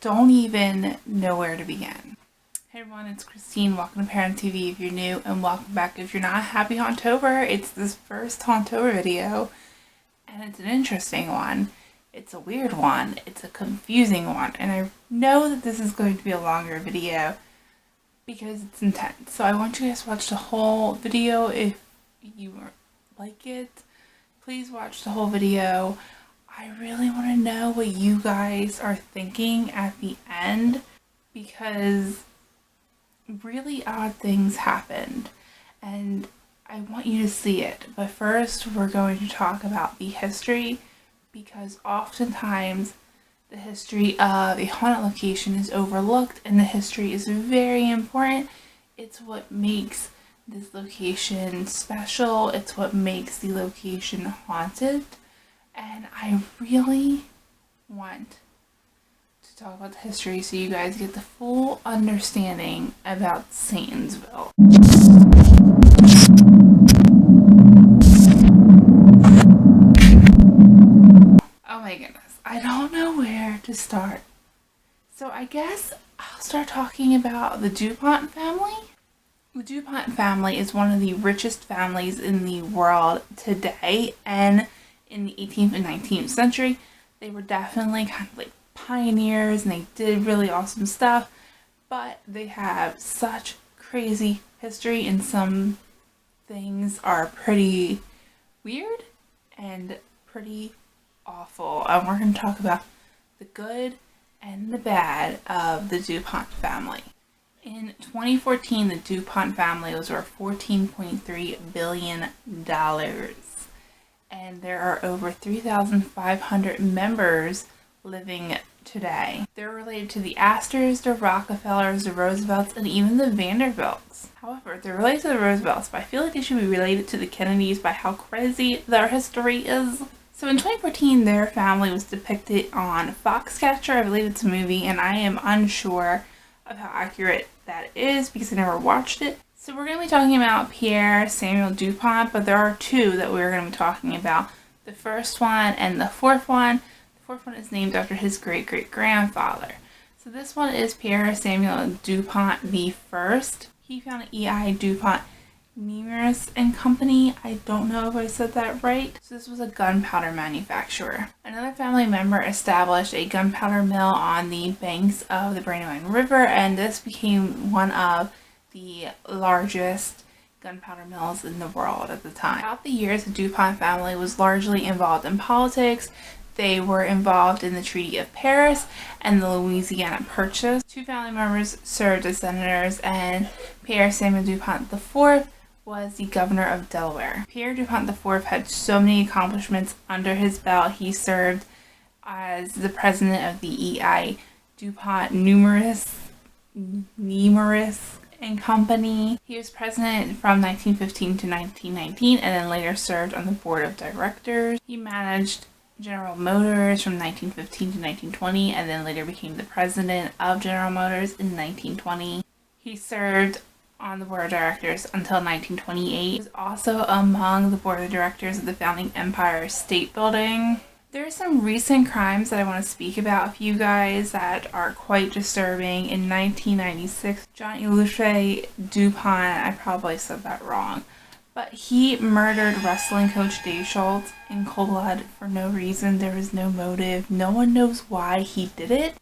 don't even know where to begin. Hey everyone, it's Christine. Welcome to ParanormalTV if you're new, and welcome back if you're not. Happy Hauntober! It's this first Hauntober video, and it's an interesting one. It's a weird one. It's a confusing one, and I know that this is going to be a longer video because it's intense. So I want you guys to watch the whole video. If you like it, please watch the whole video. I really want to know what you guys are thinking at the end, because really odd things happened and I want you to see it. But first we're going to talk about the history, because oftentimes the history of a haunted location is overlooked, and the history is very important. It's what makes this location special. It's what makes the location haunted. And I really want to talk about the history so you guys get the full understanding about Satansville. Oh my goodness, I don't know where to start. So I guess I'll start talking about the DuPont family. The DuPont family is one of the richest families in the world today, and in the 18th and 19th century, they were definitely kind of like pioneers, and they did really awesome stuff, but they have such crazy history, and some things are pretty weird and pretty awful. And we're going to talk about the good and the bad of the DuPont family. In 2014, the DuPont family was worth $14.3 billion. And there are over 3,500 members living today. They're related to the Astors, the Rockefellers, the Roosevelts, and even the Vanderbilts. However, they're related to the Roosevelts, but I feel like they should be related to the Kennedys by how crazy their history is. So in 2014, their family was depicted on Foxcatcher. I believe it's a movie, and I am unsure of how accurate that is because I never watched it. So we're going to be talking about Pierre Samuel DuPont, but there are two that we're going to be talking about. The first one and the fourth one. The fourth one is named after his great-great-grandfather. So this one is Pierre Samuel DuPont the First. He founded E.I. DuPont Numerous and Company. I don't know if I said that right. So this was a gunpowder manufacturer. Another family member established a gunpowder mill on the banks of the Brandywine River, and this became one of the largest gunpowder mills in the world at the time. Throughout the years, the DuPont family was largely involved in politics. They were involved in the Treaty of Paris and the Louisiana Purchase. Two family members served as senators, and Pierre Samuel DuPont IV was the governor of Delaware. Pierre DuPont IV had so many accomplishments under his belt. He served as the president of the E.I. DuPont Numerous and Company. He was president from 1915 to 1919, and then later served on the board of directors. He managed General Motors from 1915 to 1920, and then later became the president of General Motors in 1920. He served on the board of directors until 1928. He was also among the board of directors of the founding Empire State Building. There are some recent crimes that I want to speak about with you guys that are quite disturbing. In 1996, Jean-Eluce DuPont, I probably said that wrong, but he murdered wrestling coach Dave Schultz in cold blood for no reason. There was no motive. No one knows why he did it.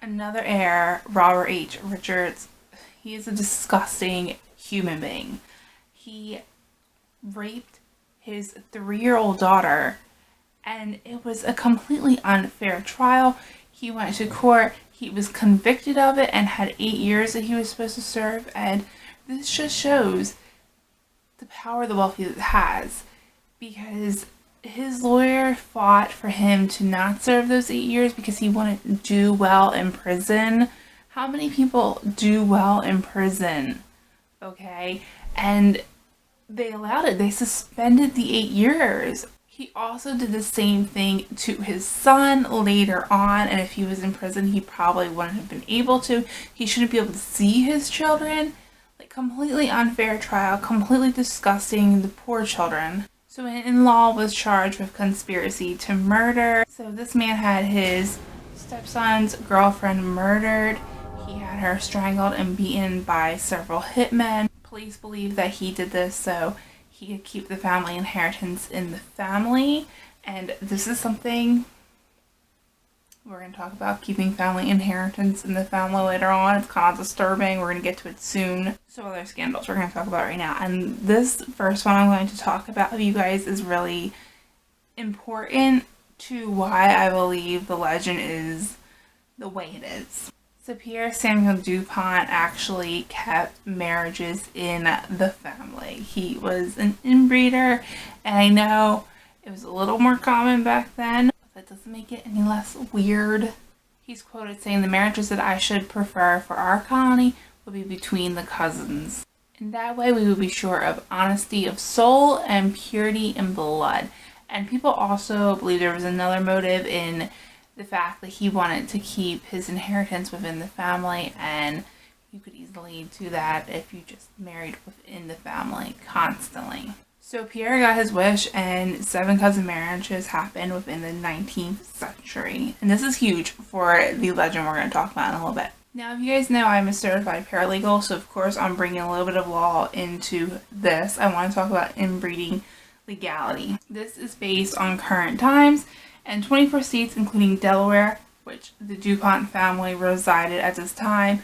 Another heir, Robert H. Richards, he is a disgusting human being. He raped his 3-year-old daughter, and it was a completely unfair trial. He went to court, he was convicted of it, and had 8 years that he was supposed to serve, and this just shows the power the wealthy has, because his lawyer fought for him to not serve those 8 years because he wanted to do well in prison. How many people do well in prison? Okay, and they allowed it. They suspended the 8 years. He also did the same thing to his son later on, and if he was in prison, he probably wouldn't have been able to. He shouldn't be able to see his children. Like, completely unfair trial, completely disgusting, the poor children. So an in-law was charged with conspiracy to murder. So this man had his Stepson's girlfriend murdered. He had her strangled and beaten by several hitmen. Police believe that he did this so he could keep the family inheritance in the family. And this is something we're going to talk about, keeping family inheritance in the family later on. It's kind of disturbing. We're going to get to it soon. So other scandals we're going to talk about right now. And this first one I'm going to talk about with you guys is really important to why I believe the legend is the way it is. So Pierre Samuel DuPont actually kept marriages in the family. He was an inbreeder, and I know it was a little more common back then, but that doesn't make it any less weird. He's quoted saying, "The marriages that I should prefer for our colony would be between the cousins. In that way we would be sure of honesty of soul and purity in blood." And people also believe there was another motive in the fact that he wanted to keep his inheritance within the family, and you could easily do that if you just married within the family constantly. So Pierre got his wish, and 7 cousin marriages happened within the 19th century. And this is huge for the legend we're going to talk about in a little bit. Now, if you guys know, I'm a certified paralegal, so of course I'm bringing a little bit of law into this. I want to talk about inbreeding legality. This is based on current times, and 24 states, including Delaware, which the DuPont family resided at this time,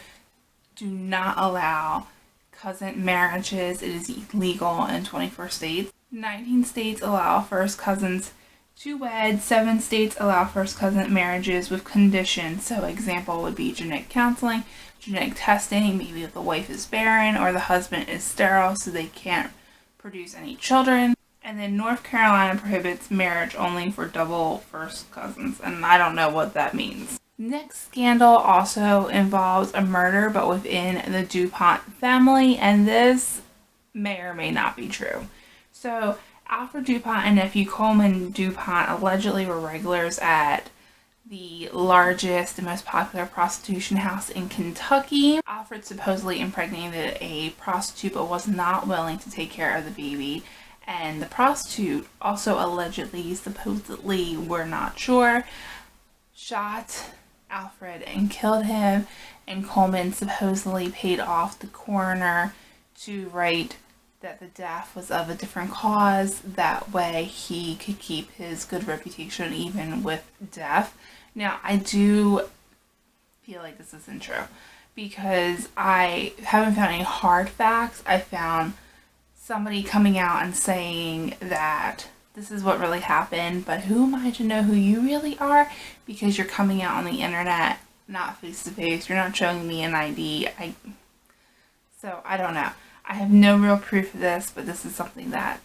do not allow cousin marriages. It is illegal in 24 states. 19 states allow first cousins to wed. 7 states allow first cousin marriages with conditions. So example would be genetic counseling, genetic testing, maybe if the wife is barren or the husband is sterile so they can't produce any children. And then North Carolina prohibits marriage only for double first cousins, and I don't know what that means. Next scandal also involves a murder, but within the DuPont family, and this may or may not be true. So Alfred DuPont and nephew Coleman DuPont allegedly were regulars at the largest and most popular prostitution house in Kentucky. Alfred supposedly impregnated a prostitute but was not willing to take care of the baby. And the prostitute also allegedly, supposedly, we're not sure, shot Alfred and killed him. And Coleman supposedly paid off the coroner to write that the death was of a different cause. That way he could keep his good reputation even with death. Now, I do feel like this isn't true because I haven't found any hard facts. I found somebody coming out and saying that this is what really happened, but who am I to know who you really are because you're coming out on the internet, not face to face, you're not showing me an ID. So I don't know. I have no real proof of this, but this is something that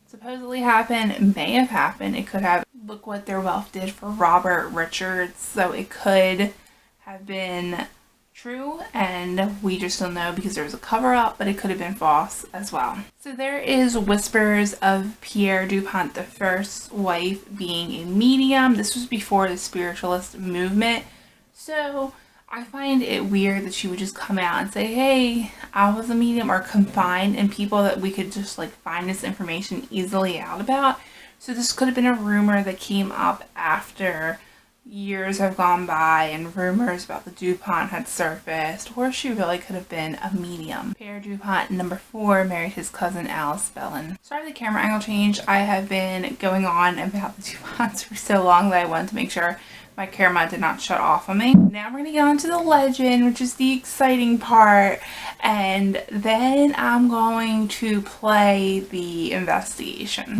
supposedly happened, may have happened. It could have. Look what their wealth did for Robert Richards, so it could have been true, and we just don't know because there was a cover-up, but it could have been false as well. So there is whispers of Pierre DuPont, the first wife, being a medium. This was before the spiritualist movement, so I find it weird that she would just come out and say, hey, I was a medium, or confide in people that we could just like find this information easily out about. So this could have been a rumor that came up after years have gone by and rumors about the DuPont had surfaced, or she really could have been a medium. Pierre DuPont, number 4, married his cousin Alice Bellin. Sorry the camera angle change. I have been going on about the DuPonts for so long that I wanted to make sure my camera did not shut off on me. Now we're going to get on to the legend, which is the exciting part, and then I'm going to play the investigation.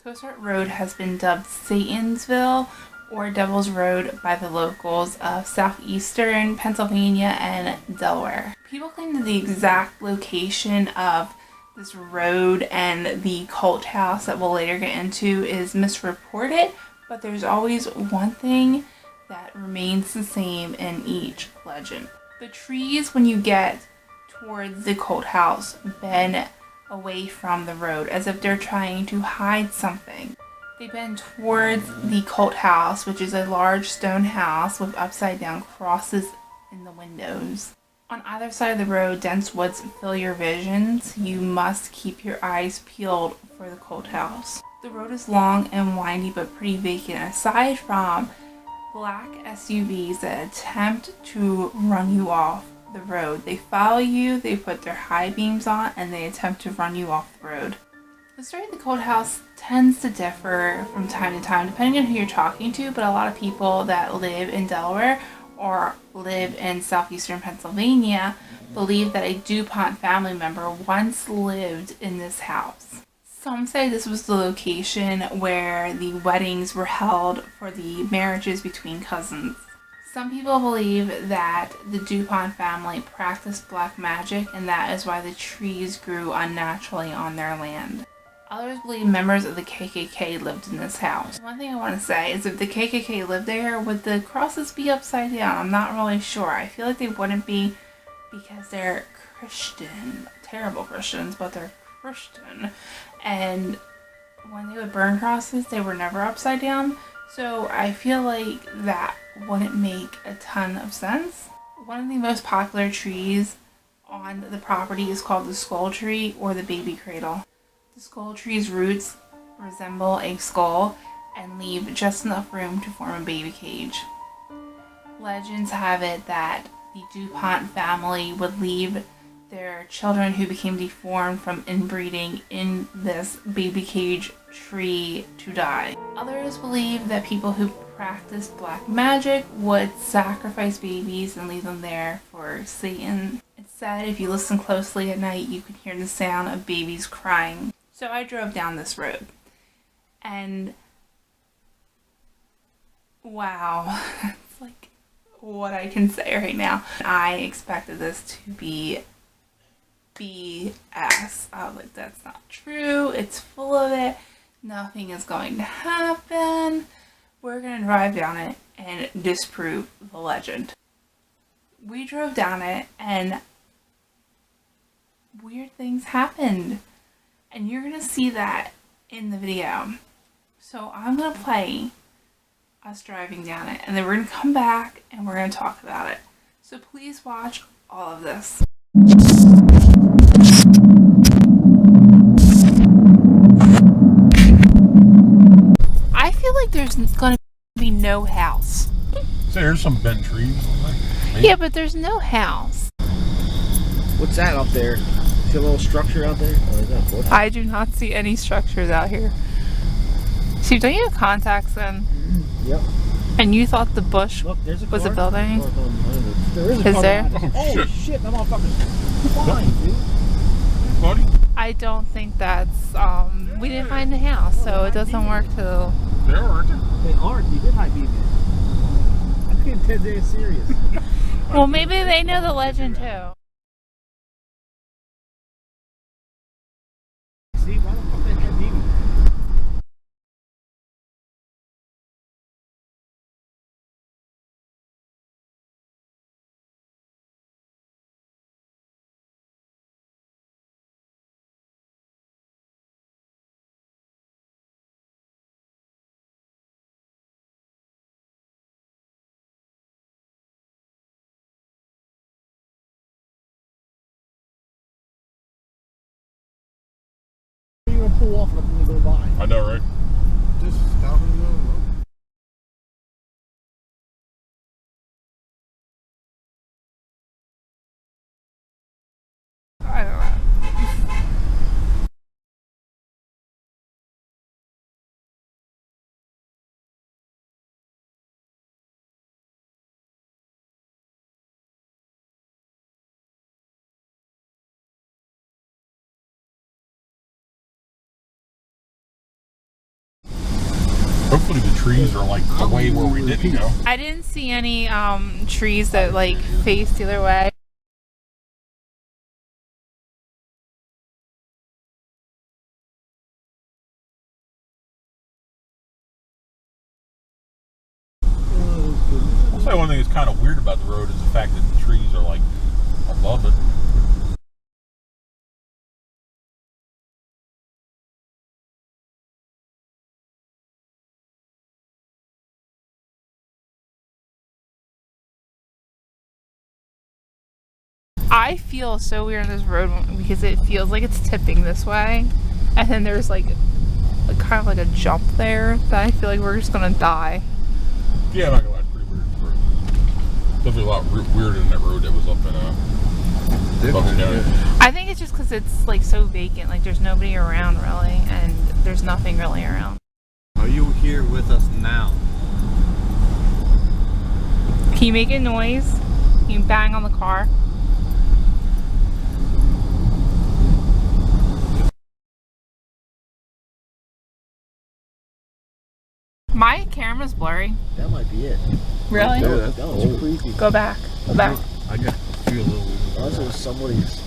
Coastart Road has been dubbed Satansville or Devil's Road by the locals of southeastern Pennsylvania and Delaware. People claim that the exact location of this road and the cult house that we'll later get into is misreported, but there's always one thing that remains the same in each legend. The trees, when you get towards the cult house, bend away from the road as if they're trying to hide something. They bend towards the cult house, which is a large stone house with upside down crosses in the windows. On either side of the road, dense woods fill your visions. You must keep your eyes peeled for the cold house. The road is long and windy but pretty vacant aside from black SUVs that attempt to run you off the road. They follow you, they put their high beams on, and they attempt to run you off the road. The story of the cold house tends to differ from time to time depending on who you're talking to, but a lot of people that live in Delaware or live in southeastern Pennsylvania believe that a DuPont family member once lived in this house. Some say this was the location where the weddings were held for the marriages between cousins. Some people believe that the DuPont family practiced black magic and that is why the trees grew unnaturally on their land. Others believe members of the KKK lived in this house. One thing I want to say is if the KKK lived there, would the crosses be upside down? I'm not really sure. I feel like they wouldn't be because they're Christian. Terrible Christians, but they're Christian. And when they would burn crosses, they were never upside down. So I feel like that wouldn't make a ton of sense. One of the most popular trees on the property is called the skull tree or the baby cradle. The skull tree's roots resemble a skull and leave just enough room to form a baby cage. Legends have it that the DuPont family would leave their children who became deformed from inbreeding in this baby cage tree to die. Others believe that people who practiced black magic would sacrifice babies and leave them there for Satan. It's said if you listen closely at night, you can hear the sound of babies crying. So I drove down this road, and wow, it's like what I can say right now. I expected this to be BS. I was like, that's not true. It's full of it. Nothing is going to happen. We're going to drive down it and disprove the legend. We drove down it, and weird things happened. And you're going to see that in the video. So I'm going to play us driving down it. And then we're going to come back and we're going to talk about it. So please watch all of this. I feel like there's going to be no house. So there's some bent trees. Yeah, but there's no house. What's that up there? See a little structure out there? Or is that bush? I do not see any structures out here. Steve, don't you have contacts in? Yep. And you thought the bush Look, there's a was car. a building? There is a Is car. there? Oh shit, that motherfucker's flying, dude. Buddy? I don't think that's, we didn't find the house, so it doesn't work till... There, aren't they? They aren't. You did high beam it. I'm getting Ted Day serious. Well, maybe they know the legend too. See, why the fuck they high beam it? You're gonna pull off when they go by. I know, right? Just stop in the middle of the road. I don't know. Hopefully the trees are like the way where we didn't go. I didn't see any trees that like faced the other way. I'll say one thing that's kind of weird about the road is the fact that the trees are like above it. I feel so weird on this road because it feels like it's tipping this way, and then there's like kind of like a jump there that I feel like we're just gonna die. Yeah, I'm not gonna lie, it's pretty weird road. Definitely a lot weirder than that road that was up in Bucks County. I think it's just because it's like so vacant, like there's nobody around really, and there's nothing really around. Are you here with us now? Can you make a noise? Can you bang on the car? My camera's blurry. That might be it. Really? Yeah, That was creepy. Go back. Go back. I got feel a little weird. Unless it was somebody's.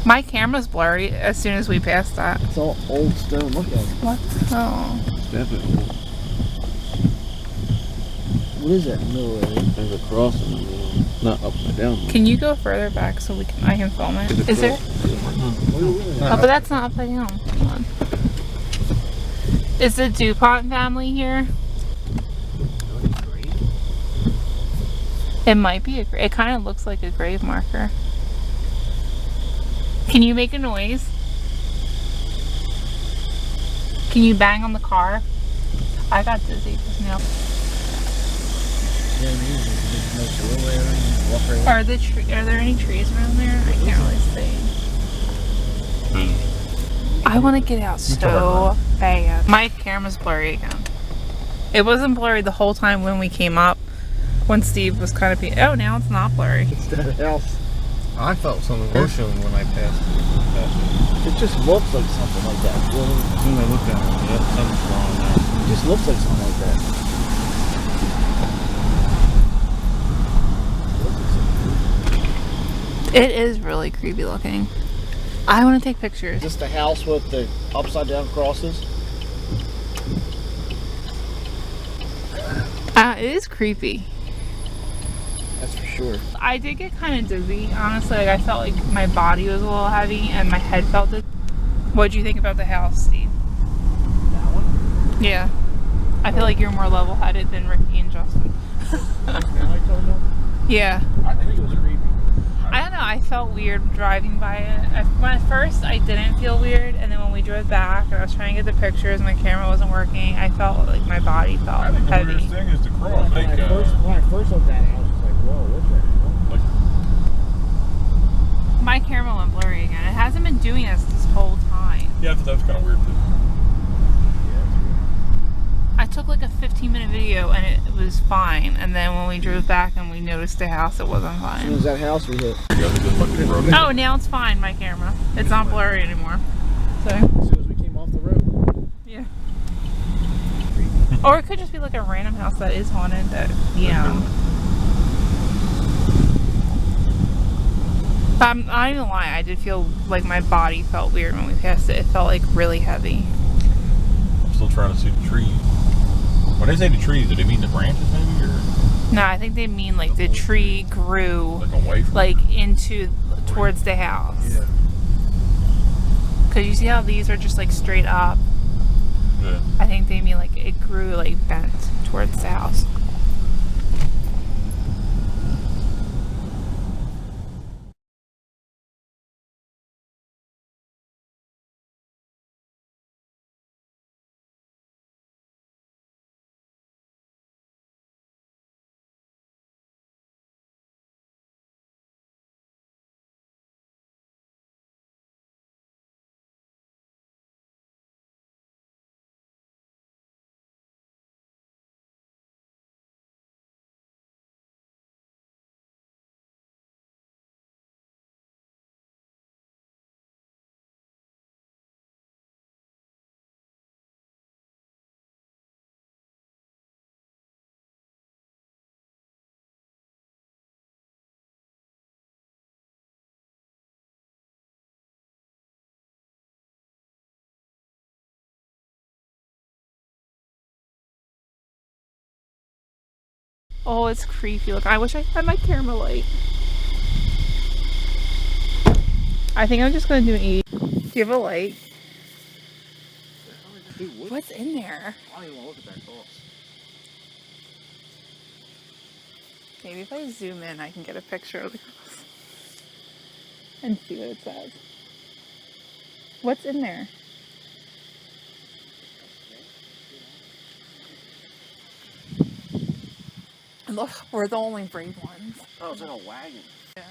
My camera's blurry as soon as we pass that. It's all old stone. Look at it. What? Oh. It's definitely What is that in the middle of it? there's a cross in the middle. Not upside down. Can you go further back so I can film it? Is there? Oh, but that's not upside down. Hold on. Is the DuPont family here? It might be it kind of looks like a grave marker. Can you make a noise? Can you bang on the car? I got dizzy just now. Are there any trees around there? I can't really see. I want to get out so bad. My camera's blurry again. It wasn't blurry the whole time when we came up. When Steve was kind of oh, now it's not blurry. It's that house. I felt some emotion when I passed it. It just looks like something like that. As soon as I looked at it, yep, something's wrong there. It just looks like something like that. It is really creepy looking. I want to take pictures. Is this the house with the upside down crosses? It is creepy. That's for sure. I did get kind of dizzy, honestly. Like I felt like my body was a little heavy and my head felt it. What do you think about the house, Steve? That one? Yeah. I feel like you're more level-headed than Ricky and Justin. Now I told them. Yeah. I think it was creepy. I don't know. I felt weird driving by it. At first, I didn't feel weird, and then when we drove back and I was trying to get the pictures, my camera wasn't working. I felt like my body felt I think the heavy. weirdest thing is the cross. When I first looked at it, I was just like, whoa, what's that? My camera went blurry again. It hasn't been doing this whole time. Yeah, I thought that was kind of weird too. I took like a 15-minute video and it was fine, and then when we drove back and we noticed the house, it wasn't As soon fine. as that house we hit. Oh, now it's fine, my camera. It's not blurry anymore. So, As soon as we came off the road. yeah. Or it could just be like a random house that is haunted that, yeah. I'm not even lying, I did feel like my body felt weird when we passed it. It felt like really heavy. I'm still trying to see the trees. When they say the trees, do they mean the branches maybe, or No, I think they mean like the tree grew like away from? like towards the house. Yeah. Cause you see how these are just like straight up. Yeah. I think they mean like it grew like bent towards the house. Oh, it's creepy. Look, I wish I had my camera light. I think I'm just gonna do an 80. Do you have a light? Dude, What's in there? I don't even want to look at that cross. Maybe if I zoom in, I can get a picture of the cross. and see what it says. What's in there? Look, we're the only brave ones. Oh, it's in a wagon. Yeah.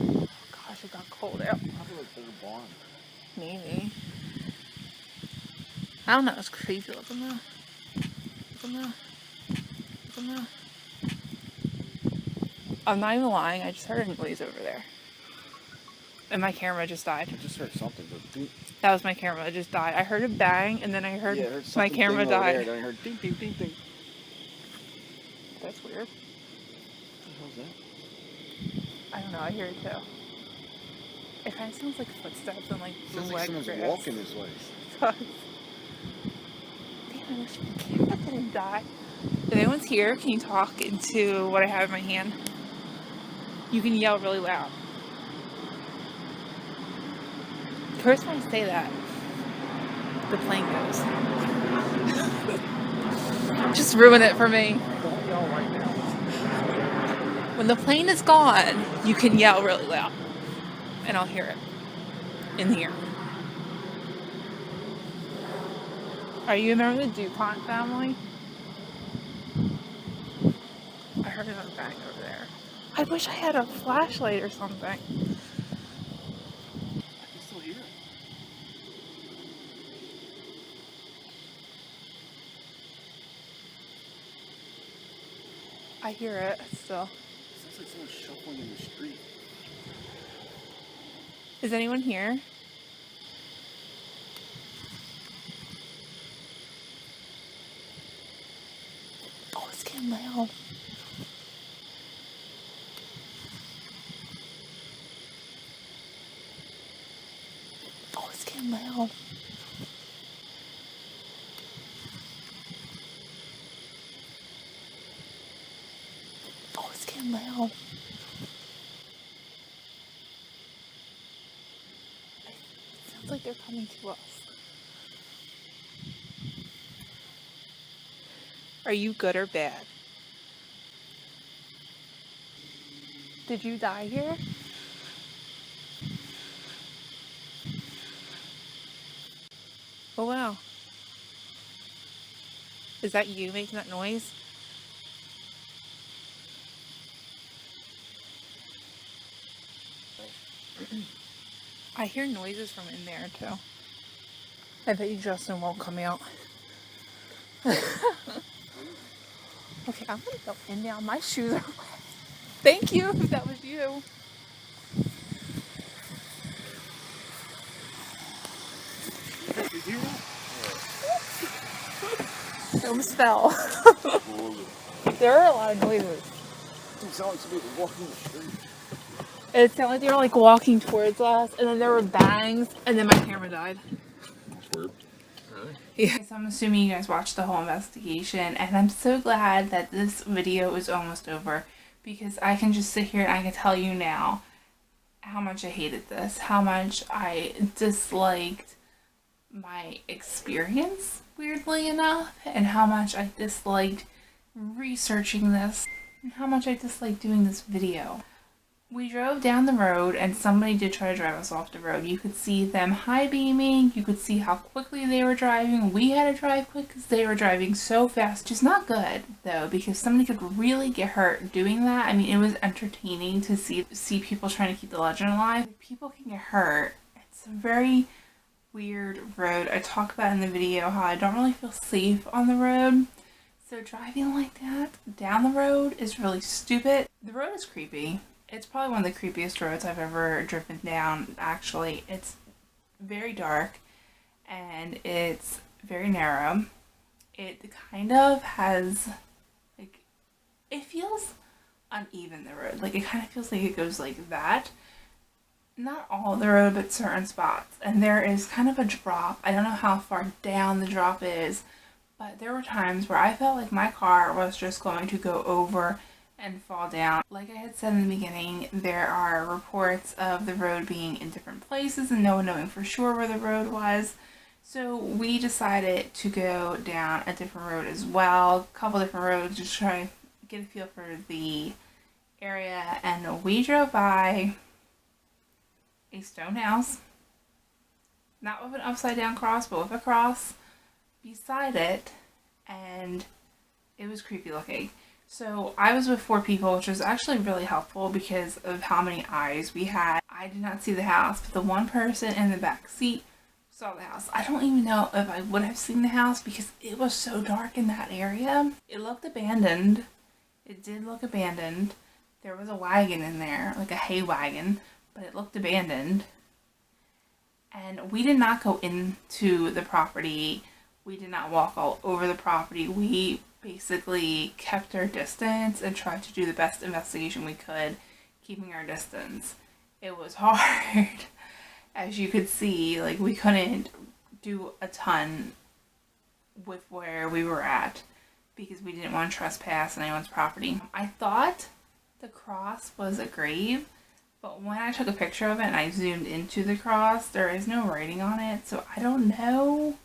Oh gosh, it got cold out. I feel like there's a barn. Maybe. I don't know, it's creepy looking though. Looking though. I'm not even lying, I just heard a noise over there. And my camera just died. I just heard something. But That was my camera, it just died. I heard a bang and then I heard, my camera died. Then I heard ding, ding, ding, ding. That's weird. What the hell's that? I don't know, I hear it too. It kind of sounds like footsteps and like Sounds wet like someone's grass. walking this way. Damn, I wish my camera didn't die. If anyone's here, can you talk into what I have in my hand? You can yell really loud. First when I say that, the plane goes. Just ruin it for me. Don't yell right now. When the plane is gone, you can yell really loud. And I'll hear it in here. Are you a member of the DuPont family? I heard another bang over there. I wish I had a flashlight or something. I can still hear it. I hear it still. It sounds like someone's shuffling in the street. Is anyone here? Oh, it's getting loud. Oh, it's getting loud. Oh, it's getting loud. It sounds like they're coming to us. Are you good or bad? Did you die here? Oh wow. Is that you making that noise? I hear noises from in there too. I bet you Justin won't come out. Okay, I'm gonna go in now. My shoes are wet. Thank you if that was you. Did you hear that? I almost fell. There are a lot of noises. It sounds like somebody walking the street. It sounded like they were like walking towards us, and then there were bangs, and then my camera died. That's weird. Really? Yeah. So I'm assuming you guys watched the whole investigation, and I'm so glad that this video is almost over, because I can just sit here and I can tell you now how much I hated this, how much I disliked my experience, weirdly enough, and how much I disliked researching this, and how much I disliked doing this video. We drove down the road and somebody did try to drive us off the road. You could see them high beaming, you could see how quickly they were driving. We had to drive quick because they were driving so fast, which is not good though, because somebody could really get hurt doing that. I mean, it was entertaining to see people trying to keep the legend alive. People can get hurt. It's a very weird road. I talk about in the video how I don't really feel safe on the road. So driving like that down the road is really stupid. The road is creepy. It's probably one of the creepiest roads I've ever driven down, actually. It's very dark and it's very narrow. It kind of has, like, it feels uneven, the road. Like, it kind of feels like it goes like that. Not all the road, but certain spots. And there is kind of a drop. I don't know how far down the drop is, but there were times where I felt like my car was just going to go over and fall down. Like I had said in the beginning, there are reports of the road being in different places and no one knowing for sure where the road was. So we decided to go down a different road as well, a couple different roads, just try to get a feel for the area, and we drove by a stone house, not with an upside down cross, but with a cross beside it, and it was creepy looking. So I was with 4 people, which was actually really helpful because of how many eyes we had. I did not see the house, but the one person in the back seat saw the house. I don't even know if I would have seen the house because it was so dark in that area. It looked abandoned. It did look abandoned. There was a wagon in there, like a hay wagon, but it looked abandoned. And we did not go into the property. We did not walk all over the property. We basically kept our distance and tried to do the best investigation we could, keeping our distance. It was hard. As you could see, like, we couldn't do a ton with where we were at because we didn't want to trespass on anyone's property. I thought the cross was a grave, but when I took a picture of it and I zoomed into the cross, there is no writing on it, so I don't know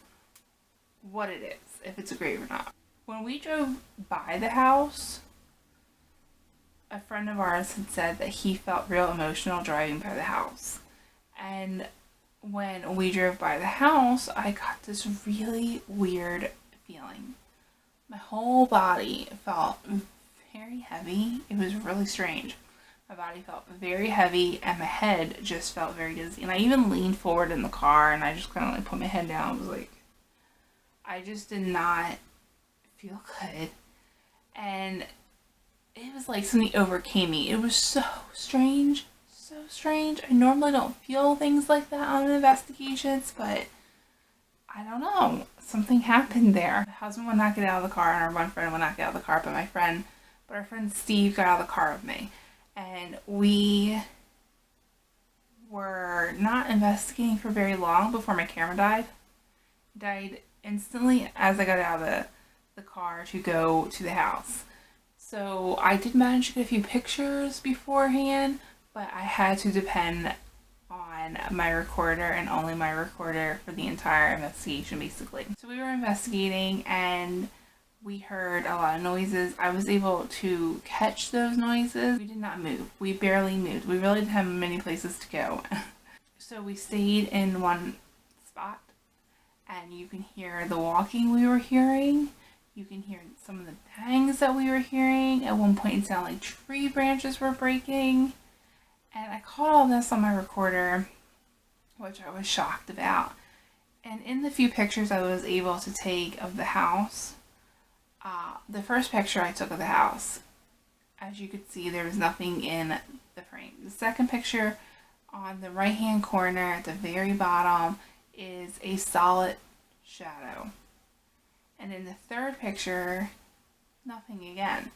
what it is, if it's a grave or not. When we drove by the house, a friend of ours had said that he felt real emotional driving by the house. And when we drove by the house, I got this really weird feeling. My whole body felt very heavy. It was really strange. My body felt very heavy and my head just felt very dizzy. And I even leaned forward in the car and I just kind of like put my head down. I was like, I just did not feel good. And it was like something overcame me. It was so strange. So strange. I normally don't feel things like that on investigations, but I don't know. Something happened there. My husband would not get out of the car and our one friend would not get out of the car, but our friend Steve got out of the car with me. And we were not investigating for very long before my camera died. It died instantly as I got out of the car to go to the house. So I did manage to get a few pictures beforehand, but I had to depend on my recorder and only my recorder for the entire investigation, basically. So we were investigating and we heard a lot of noises. I was able to catch those noises. We did not move. We barely moved. We really didn't have many places to go. So we stayed in one spot and you can hear the walking we were hearing. You can hear some of the bangs that we were hearing. At one point it sounded like tree branches were breaking. And I caught all this on my recorder, which I was shocked about. And in the few pictures I was able to take of the house, the first picture I took of the house, as you could see, there was nothing in the frame. The second picture on the right hand corner at the very bottom is a solid shadow. And in the third picture, nothing again.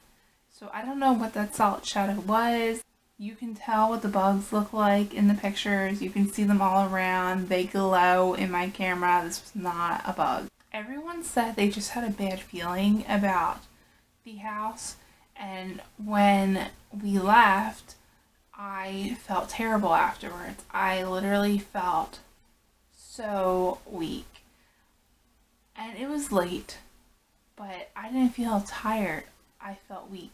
So I don't know what that solid shadow was. You can tell what the bugs look like in the pictures. You can see them all around. They glow in my camera. This was not a bug. Everyone said they just had a bad feeling about the house. And when we left, I felt terrible afterwards. I literally felt so weak. And it was late, but I didn't feel tired. I felt weak.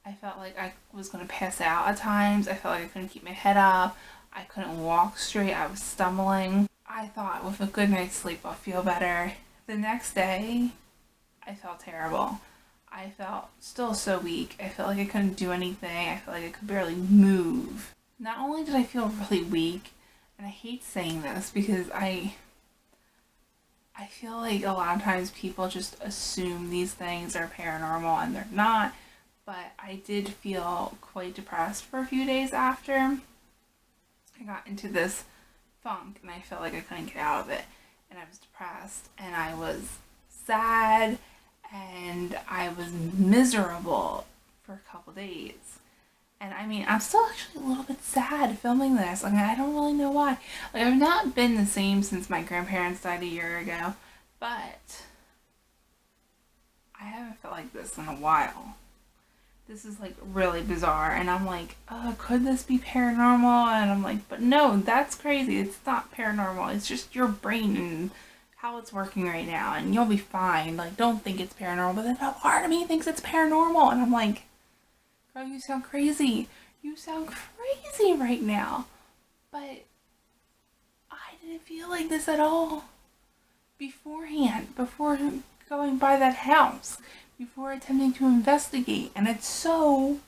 I felt like I was going to pass out at times. I felt like I couldn't keep my head up. I couldn't walk straight. I was stumbling. I thought with a good night's sleep I'll feel better. The next day, I felt terrible. I felt still so weak. I felt like I couldn't do anything. I felt like I could barely move. Not only did I feel really weak, and I hate saying this because I feel like a lot of times people just assume these things are paranormal and they're not. But I did feel quite depressed for a few days after. I got into this funk and I felt like I couldn't get out of it. And I was depressed and I was sad and I was miserable for a couple days. And I mean, I'm still actually a little bit sad filming this. Like, I don't really know why. Like, I've not been the same since my grandparents died a year ago. But I haven't felt like this in a while. This is like really bizarre. And I'm like, could this be paranormal? And I'm like, but no, that's crazy. It's not paranormal. It's just your brain and how it's working right now. And you'll be fine. Like, don't think it's paranormal. But then a part of me thinks it's paranormal. And I'm like, Girl, you sound crazy. You sound crazy right now. But I didn't feel like this at all beforehand, before going by that house, before attempting to investigate. And it's so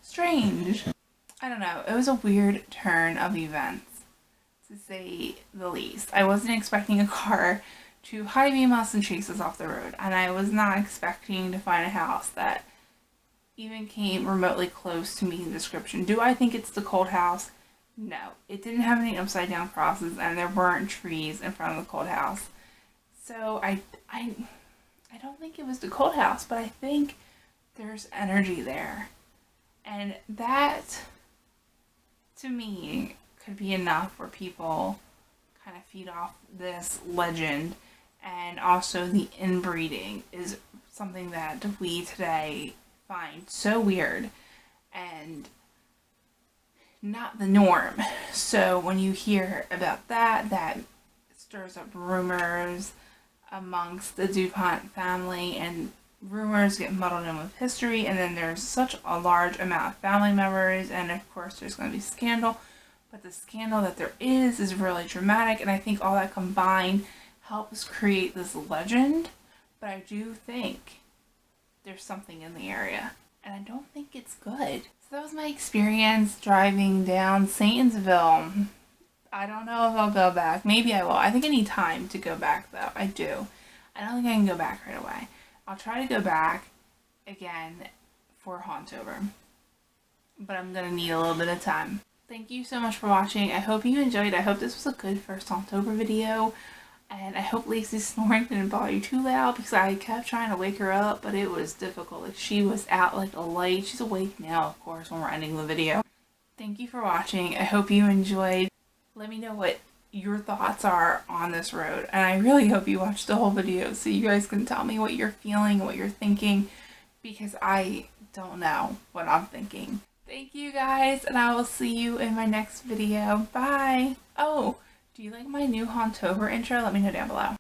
strange. I don't know. It was a weird turn of events, to say the least. I wasn't expecting a car to high beam us and chase us off the road. And I was not expecting to find a house that even came remotely close to meeting the description. Do I think it's the cold house? No. It didn't have any upside down crosses, and there weren't trees in front of the cold house. So I don't think it was the cold house, but I think there's energy there. And that, to me, could be enough for people kind of feed off this legend. And also the inbreeding is something that we today find so weird and not the norm. So when you hear about that, that stirs up rumors amongst the DuPont family, and rumors get muddled in with history, and then there's such a large amount of family members, and of course there's going to be scandal, but the scandal that there is really dramatic, and I think all that combined helps create this legend. But I do think there's something in the area, and I don't think it's good. So that was my experience driving down Satansville. I don't know if I'll go back. Maybe I will. I think I need time to go back, though. I do. I don't think I can go back right away. I'll try to go back again for Hauntober, but I'm going to need a little bit of time. Thank you so much for watching. I hope you enjoyed. I hope this was a good first Hauntober video. And I hope Lacey's snoring didn't bother you too loud, because I kept trying to wake her up, but it was difficult. Like, she was out like a light. She's awake now, of course, when we're ending the video. Thank you for watching. I hope you enjoyed. Let me know what your thoughts are on this road. And I really hope you watched the whole video so you guys can tell me what you're feeling, what you're thinking, because I don't know what I'm thinking. Thank you guys, and I will see you in my next video. Bye! Oh! Do you like my new Hauntober intro? Let me know down below.